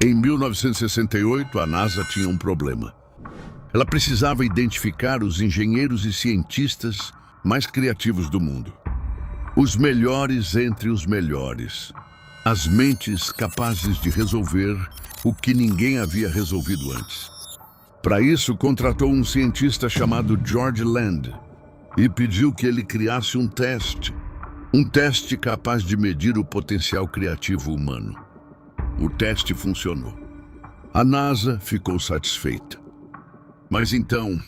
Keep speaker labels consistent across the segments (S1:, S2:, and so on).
S1: Em 1968, a NASA tinha um problema. Ela precisava identificar os engenheiros e cientistas mais criativos do mundo. Os melhores entre os melhores. As mentes capazes de resolver o que ninguém havia resolvido antes. Para isso, contratou um cientista chamado George Land e pediu que ele criasse um teste capaz de medir o potencial criativo humano. O teste funcionou. A NASA ficou satisfeita. Mas então,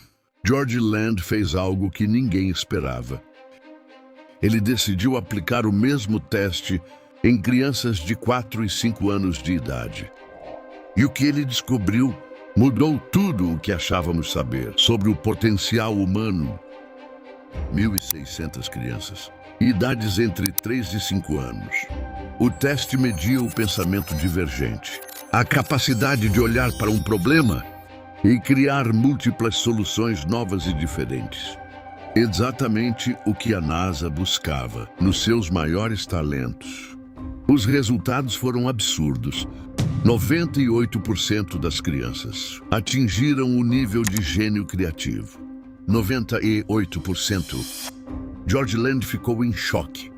S1: George Land fez algo que ninguém esperava. Ele decidiu aplicar o mesmo teste em crianças de 4 e 5 anos de idade. E o que ele descobriu mudou tudo o que achávamos saber sobre o potencial humano. 1.600 crianças, idades entre 3 e 5 anos. O teste media o pensamento divergente, a capacidade de olhar para um problema e criar múltiplas soluções novas e diferentes. Exatamente o que a NASA buscava nos seus maiores talentos. Os resultados foram absurdos. 98% das crianças atingiram o nível de gênio criativo. 98%. George Land ficou em choque,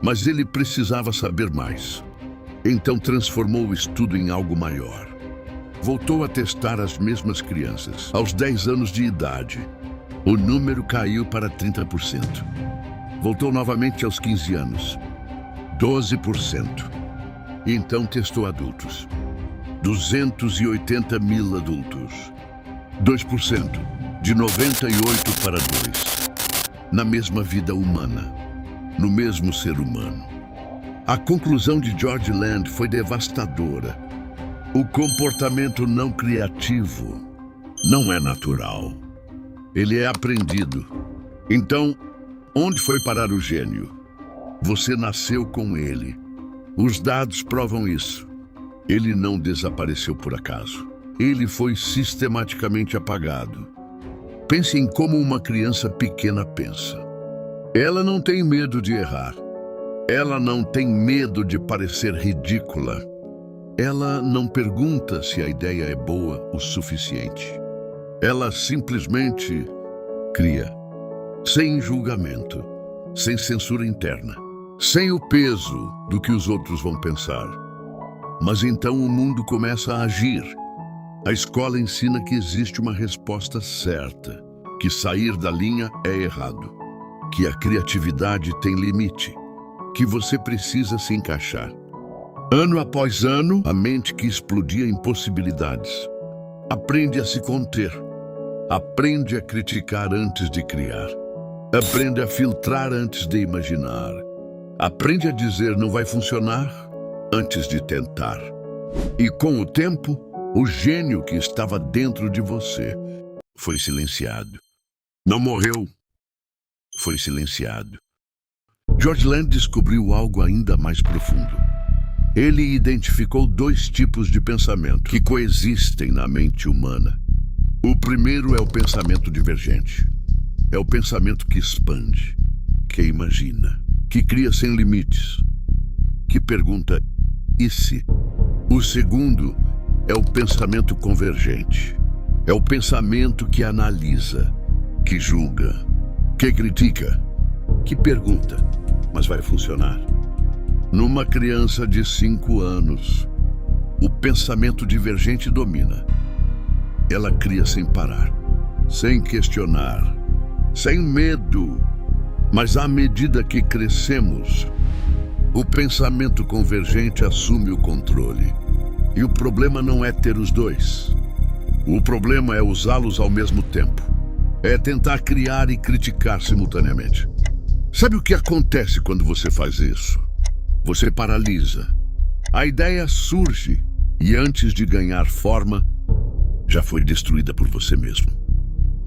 S1: mas ele precisava saber mais. Então transformou o estudo em algo maior. Voltou a testar as mesmas crianças. Aos 10 anos de idade, o número caiu para 30%. Voltou novamente aos 15 anos. 12%. Então testou adultos. 280 mil adultos. 2%. De 98 para 2. Na mesma vida humana. No mesmo ser humano. A conclusão de George Land foi devastadora. O comportamento não criativo não é natural. Ele é aprendido. Então, onde foi parar o gênio? Você nasceu com ele. Os dados provam isso. Ele não desapareceu por acaso. Ele foi sistematicamente apagado. Pense em como uma criança pequena pensa. Ela não tem medo de errar. Ela não tem medo de parecer ridícula. Ela não pergunta se a ideia é boa o suficiente. Ela simplesmente cria, sem julgamento, sem censura interna, sem o peso do que os outros vão pensar. Mas então o mundo começa a agir. A escola ensina que existe uma resposta certa, que sair da linha é errado, que a criatividade tem limite, que você precisa se encaixar. Ano após ano, a mente que explodia em possibilidades aprende a se conter, aprende a criticar antes de criar, aprende a filtrar antes de imaginar, aprende a dizer não vai funcionar antes de tentar. E com o tempo, o gênio que estava dentro de você foi silenciado. Não morreu, foi silenciado. George Land descobriu algo ainda mais profundo. Ele identificou 2 tipos de pensamento que coexistem na mente humana. O primeiro é o pensamento divergente. É o pensamento que expande, que imagina, que cria sem limites, que pergunta, e se? O segundo é o pensamento convergente. É o pensamento que analisa, que julga, que critica, que pergunta, mas vai funcionar? Numa criança de 5 anos, o pensamento divergente domina. Ela cria sem parar, sem questionar, sem medo. Mas à medida que crescemos, o pensamento convergente assume o controle. E o problema não é ter os 2. O problema é usá-los ao mesmo tempo. É tentar criar e criticar simultaneamente. Sabe o que acontece quando você faz isso? Você paralisa. A ideia surge e antes de ganhar forma, já foi destruída por você mesmo.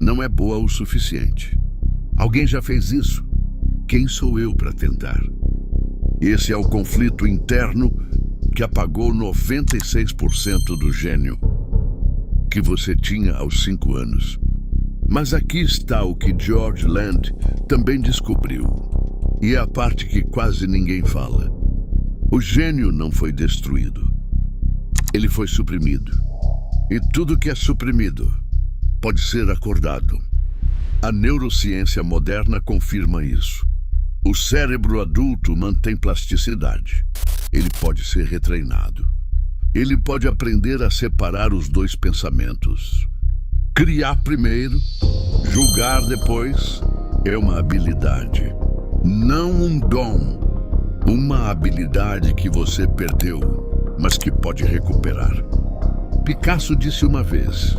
S1: Não é boa o suficiente. Alguém já fez isso? Quem sou eu para tentar? Esse é o conflito interno que apagou 96% do gênio que você tinha aos 5 anos. Mas aqui está o que George Land também descobriu. E é a parte que quase ninguém fala. O gênio não foi destruído. Ele foi suprimido. E tudo que é suprimido pode ser acordado. A neurociência moderna confirma isso. O cérebro adulto mantém plasticidade. Ele pode ser retreinado. Ele pode aprender a separar os dois pensamentos. Criar primeiro, julgar depois, é uma habilidade, não um dom. Uma habilidade que você perdeu, mas que pode recuperar. Picasso disse uma vez: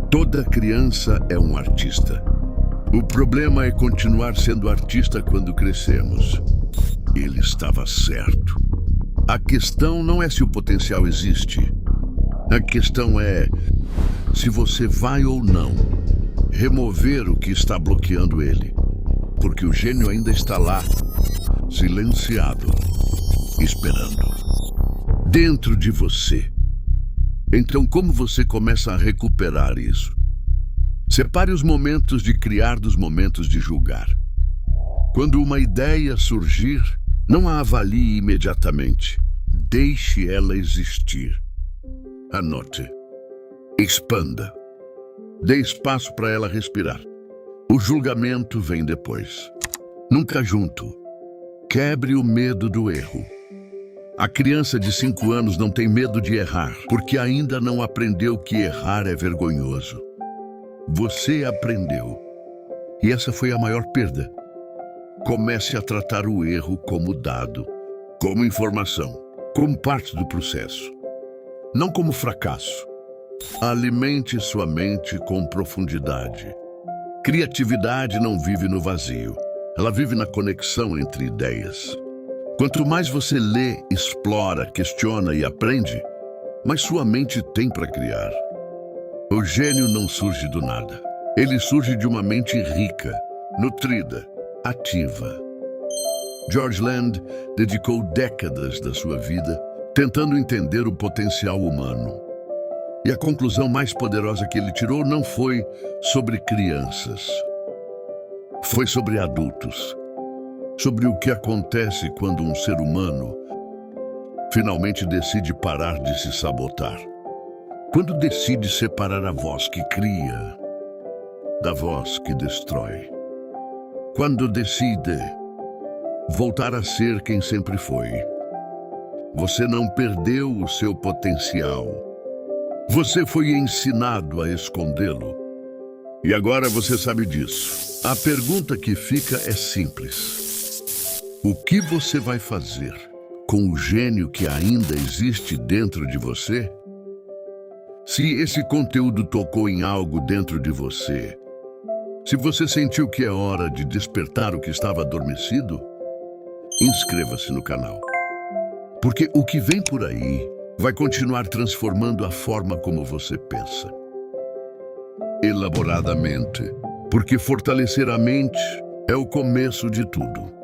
S1: toda criança é um artista. O problema é continuar sendo artista quando crescemos. Ele estava certo. A questão não é se o potencial existe. A questão é se você vai ou não remover o que está bloqueando ele. Porque o gênio ainda está lá, silenciado, esperando. Dentro de você. Então, como você começa a recuperar isso? Separe os momentos de criar dos momentos de julgar. Quando uma ideia surgir, não a avalie imediatamente. Deixe ela existir. Anote. Expanda. Dê espaço para ela respirar. O julgamento vem depois. Nunca junto. Quebre o medo do erro. A criança de 5 anos não tem medo de errar, porque ainda não aprendeu que errar é vergonhoso. Você aprendeu. E essa foi a maior perda. Comece a tratar o erro como dado, como informação, como parte do processo. Não como fracasso. Alimente sua mente com profundidade. Criatividade não vive no vazio. Ela vive na conexão entre ideias. Quanto mais você lê, explora, questiona e aprende, mais sua mente tem para criar. O gênio não surge do nada. Ele surge de uma mente rica, nutrida, ativa. George Land dedicou décadas da sua vida tentando entender o potencial humano. E a conclusão mais poderosa que ele tirou não foi sobre crianças. Foi sobre adultos. Sobre o que acontece quando um ser humano finalmente decide parar de se sabotar. Quando decide separar a voz que cria da voz que destrói. Quando decide voltar a ser quem sempre foi. Você não perdeu o seu potencial. Você foi ensinado a escondê-lo. E agora você sabe disso. A pergunta que fica é simples. O que você vai fazer com o gênio que ainda existe dentro de você? Se esse conteúdo tocou em algo dentro de você, se você sentiu que é hora de despertar o que estava adormecido, inscreva-se no canal. Porque o que vem por aí vai continuar transformando a forma como você pensa. Elaboradamente, porque fortalecer a mente é o começo de tudo.